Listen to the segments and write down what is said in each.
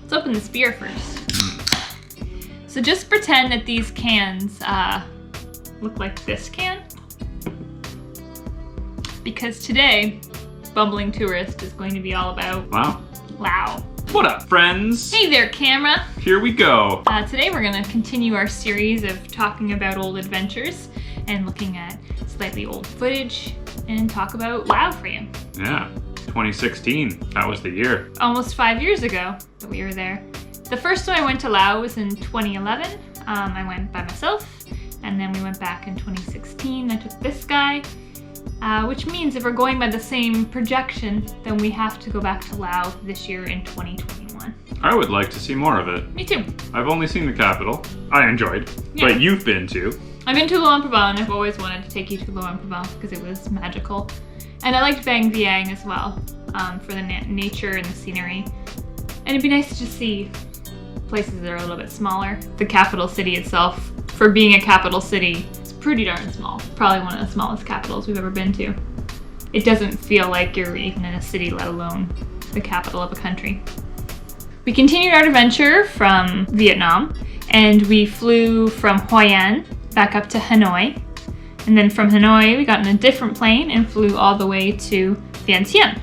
Let's open this beer first. So just pretend that these cans look like this can. Because today, Bumbling Tourist is going to be all about Laos. What up, friends? Hey there, camera. Here we go. Today we're going to continue our series of talking about old adventures and looking at slightly old footage and talk about Laos for you. Yeah, 2016. That was the year. Almost 5 years ago that we were there. The first time I went to Laos was in 2011. I went by myself, and then we went back in 2016. I took this guy. Which means if we're going by the same projection, then we have to go back to Laos this year in 2021. I would like to see more of it. Me too. I've only seen the capital. I enjoyed. Yeah. But you've been to. I've been to Luang Prabang. I've always wanted to take you to Luang Prabang because it was magical. And I liked Vang Vieng as well, for the nature and the scenery. And it'd be nice to just see places that are a little bit smaller. The capital city itself, for being a capital city, pretty darn small. Probably one of the smallest capitals we've ever been to. It doesn't feel like you're even in a city, let alone the capital of a country. We continued our adventure from Vietnam, and we flew from Hoi An back up to Hanoi. And then from Hanoi, we got in a different plane and flew all the way to Vientiane.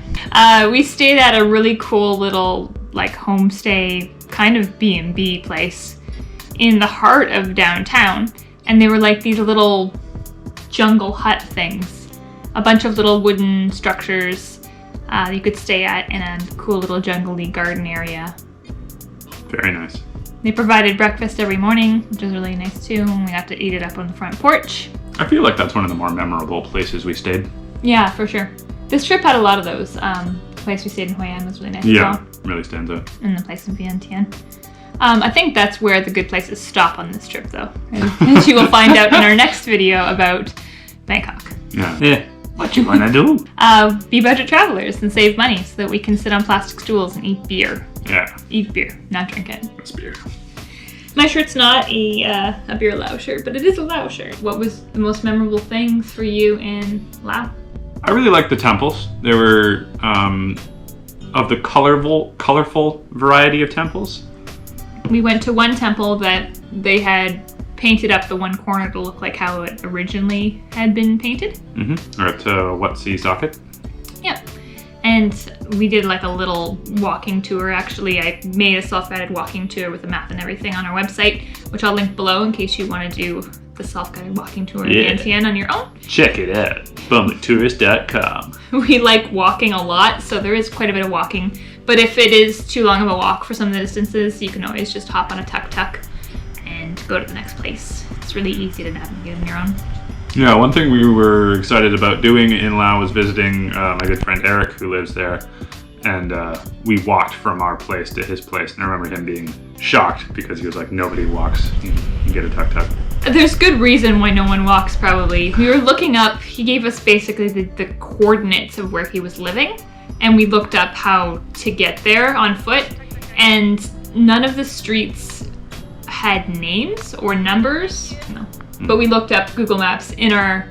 We stayed at a really cool little homestay kind of B&B place in the heart of downtown. And they were like these little jungle hut things. A bunch of little wooden structures you could stay at in a cool little jungle-y garden area. Very nice. They provided breakfast every morning, which was really nice too, and we got to eat it up on the front porch. I feel like that's one of the more memorable places we stayed. Yeah, for sure. This trip had a lot of those. The place we stayed in Hoi An was really nice as well. Really stands out. And the place in Vientiane. I think that's where the good places stop on this trip, though. As you will find out in our next video about Bangkok. Yeah. What you wanna do? Be budget travelers and save money so that we can sit on plastic stools and eat beer. Yeah. Eat beer, not drink it. It's beer. My shirt's not a beer Lao shirt, but it is a Lao shirt. What was the most memorable things for you in Laos? I really liked the temples. They were of the colorful variety of temples. We went to one temple that they had painted up the one corner to look like how it originally had been painted. Mm-hmm. Or at Wat Si Socket. Yeah. And we did like a little walking tour. Actually, I made a self-guided walking tour with a map and everything on our website, which I'll link below in case you want to do the self-guided walking tour in Vientiane on your own. Check it out, bumletourist.com. We like walking a lot, so there is quite a bit of walking. But if it is too long of a walk for some of the distances, you can always just hop on a tuk-tuk and go to the next place. It's really easy to navigate on your own. Yeah, one thing we were excited about doing in Laos was visiting my good friend Eric, who lives there. And we walked from our place to his place. And I remember him being shocked because he was like, nobody walks. You can get a tuk-tuk. There's good reason why no one walks, probably. We were looking up, he gave us basically the coordinates of where he was living. And we looked up how to get there on foot. And none of the streets had names or numbers. No. But we looked up Google Maps in our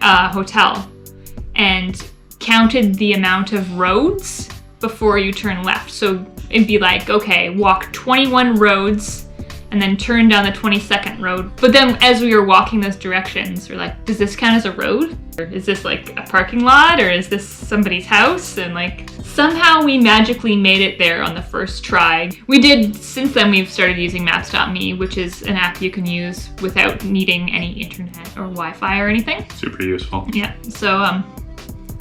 hotel and counted the amount of roads before you turn left. So it'd be like, okay, walk 21 roads and then turn down the 22nd road. But then as we were walking those directions, we're like, does this count as a road? Or is this like a parking lot? Or is this somebody's house? And like, somehow we magically made it there on the first try. We did, since then we've started using Maps.me, which is an app you can use without needing any internet or Wi-Fi or anything. Super useful. Yeah, so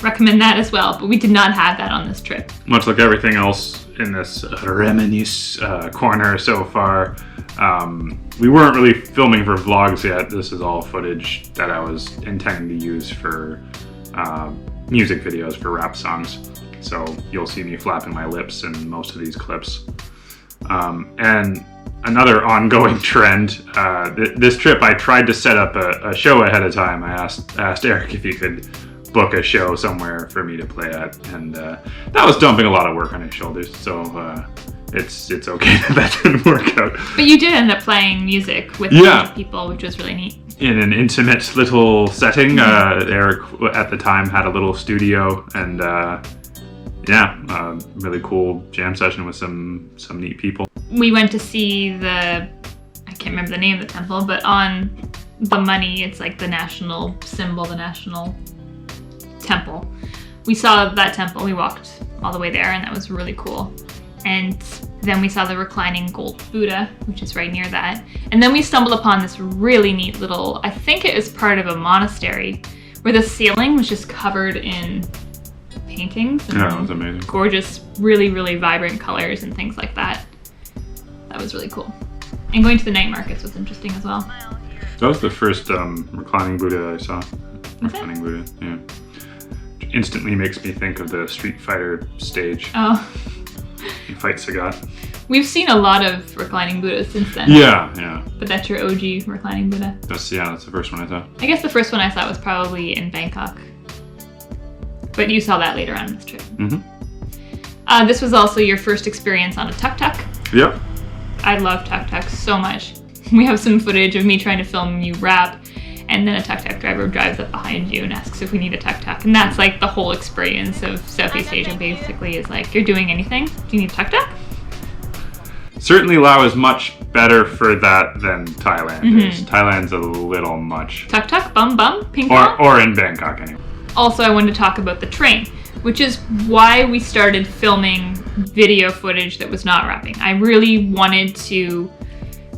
recommend that as well, but we did not have that on this trip. Much like everything else in this reminisce corner so far, we weren't really filming for vlogs yet. This is all footage that I was intending to use for music videos for rap songs. So you'll see me flapping my lips in most of these clips. And another ongoing trend, this trip I tried to set up a show ahead of time. I asked Eric if he could book a show somewhere for me to play at, and that was dumping a lot of work on his shoulders, so it's okay that didn't work out. But you did end up playing music with other people, which was really neat. In an intimate little setting. Eric at the time had a little studio, and Really cool jam session with some neat people. We went to see I can't remember the name of the temple, but on the money, it's like the national symbol, the national temple. We saw that temple, we walked all the way there, and that was really cool. And then we saw the reclining gold Buddha, which is right near that. And then we stumbled upon this really neat little, I think it was part of a monastery, where the ceiling was just covered in paintings. And that was amazing. Gorgeous, really, really vibrant colors and things like that. That was really cool. And going to the night markets was interesting as well. That was the first reclining Buddha I saw. Reclining Buddha, yeah. Instantly makes me think of the Street Fighter stage. Oh. You fight Sagat. We've seen a lot of reclining Buddhas since then. Yeah. But that's your OG reclining Buddha. That's the first one I saw. I guess the first one I saw was probably in Bangkok. But you saw that later on in this trip. Mm-hmm. This was also your first experience on a tuk-tuk. Yep. I love tuk-tuks so much. We have some footage of me trying to film you rap, and then a tuk-tuk driver drives up behind you and asks if we need a tuk-tuk. And that's like the whole experience of Southeast Asia, basically, is like, you're doing anything? Do you need a tuk-tuk? Certainly Laos is much better for that than Thailand is. Thailand's a little much. Tuk-tuk, bum bum, ping pong? Or in Bangkok anyway. Also, I wanted to talk about the train, which is why we started filming video footage that was not rapping. I really wanted to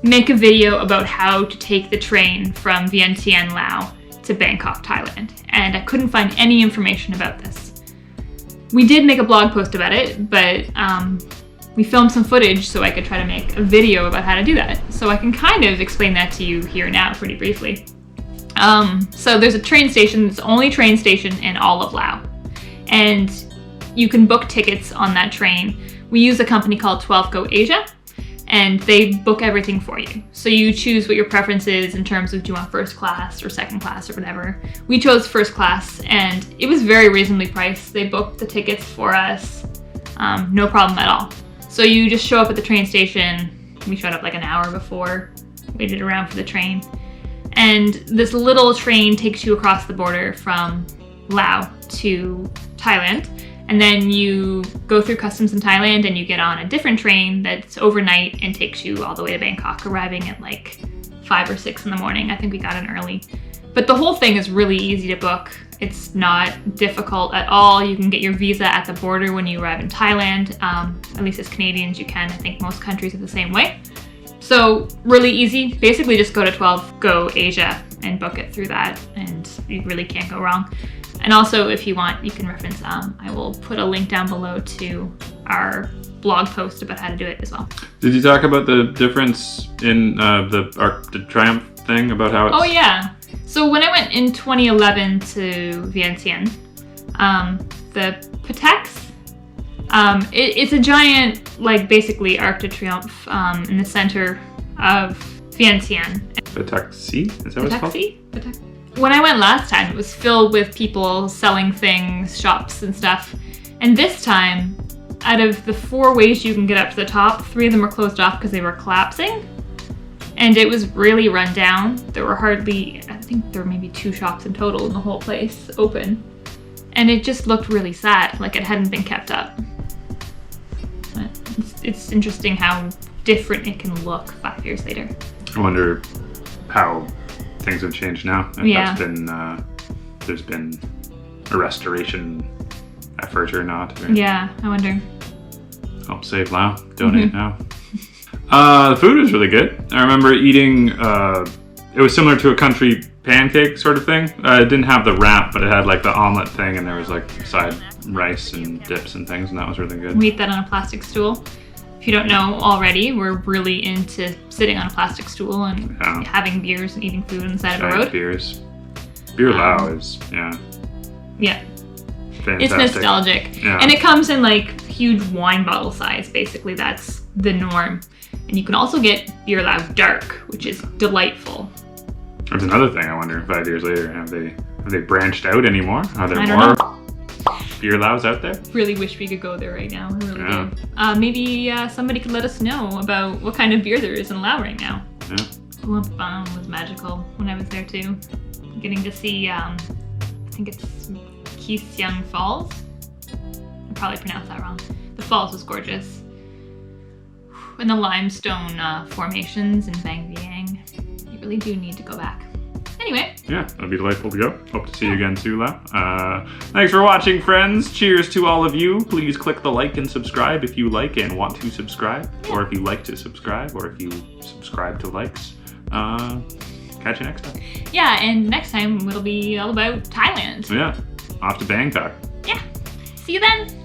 make a video about how to take the train from Vientiane Laos to Bangkok, Thailand, and I couldn't find any information about this. We did make a blog post about it, but we filmed some footage so I could try to make a video about how to do that. So I can kind of explain that to you here now pretty briefly. So there's a train station, it's the only train station in all of Laos, and you can book tickets on that train. We use a company called 12 Go Asia, and they book everything for you. So you choose what your preference is in terms of do you want first class or second class or whatever. We chose first class, and it was very reasonably priced. They booked the tickets for us, no problem at all. So you just show up at the train station. We showed up like an hour before, waited around for the train. And this little train takes you across the border from Laos to Thailand. And then you go through customs in Thailand and you get on a different train that's overnight and takes you all the way to Bangkok, arriving at like 5 or 6 in the morning. I think we got in early. But the whole thing is really easy to book. It's not difficult at all. You can get your visa at the border when you arrive in Thailand. At least as Canadians you can. I think most countries are the same way. So really easy. Basically just go to 12 Go Asia and book it through that, and you really can't go wrong. And also, if you want, you can reference, I will put a link down below to our blog post about how to do it as well. Did you talk about the difference in the Triumph thing, about how it's... Oh yeah. So when I went in 2011 to Vientiane, the Patuxai, it's a giant, like basically Arc de Triomphe in the center of Vientiane. Patuxai? Is that what it's called? Patuxai? When I went last time, it was filled with people selling things, shops and stuff. And this time, out of the 4 ways you can get up to the top, 3 of them were closed off because they were collapsing. And it was really run down. There were hardly, I think there were maybe 2 shops in total in the whole place open. And it just looked really sad, like it hadn't been kept up. It's interesting how different it can look 5 years later. I wonder how things have changed now. If yeah. There's been a restoration effort or not. Or yeah, I wonder. Help save Laos. Donate now. The food was really good. I remember eating, it was similar to a country pancake sort of thing. It didn't have the wrap, but it had like the omelet thing, and there was like side rice and dips and things, and that was really good. We ate that on a plastic stool. If you don't know already, we're really into sitting on a plastic stool and having beers and eating food on the side of the road. Beers. Beer Lao is, yeah. Yeah. Fantastic. It's nostalgic. Yeah. And it comes in like huge wine bottle size, basically. That's the norm. And you can also get Beer Lao Dark, which is delightful. That's another thing. I wonder 5 years later, have they branched out anymore? Are there more Beer Laos out there? Really wish we could go there right now. I really do. Maybe somebody could let us know about what kind of beer there is in Laos right now. Yeah. Luang Prabang was magical when I was there too. Getting to see, I think it's Suang Falls. probably pronounced that wrong. The falls was gorgeous. And the limestone formations in Vang Vieng. You really do need to go back. Anyway. Yeah, it'll be delightful to go. Hope to see you again too, Lau. Thanks for watching, friends. Cheers to all of you. Please click the like and subscribe if you like and want to subscribe, or if you like to subscribe, or if you subscribe to likes. Catch you next time. Yeah, and next time it'll be all about Thailand. So yeah, off to Bangkok. Yeah. See you then.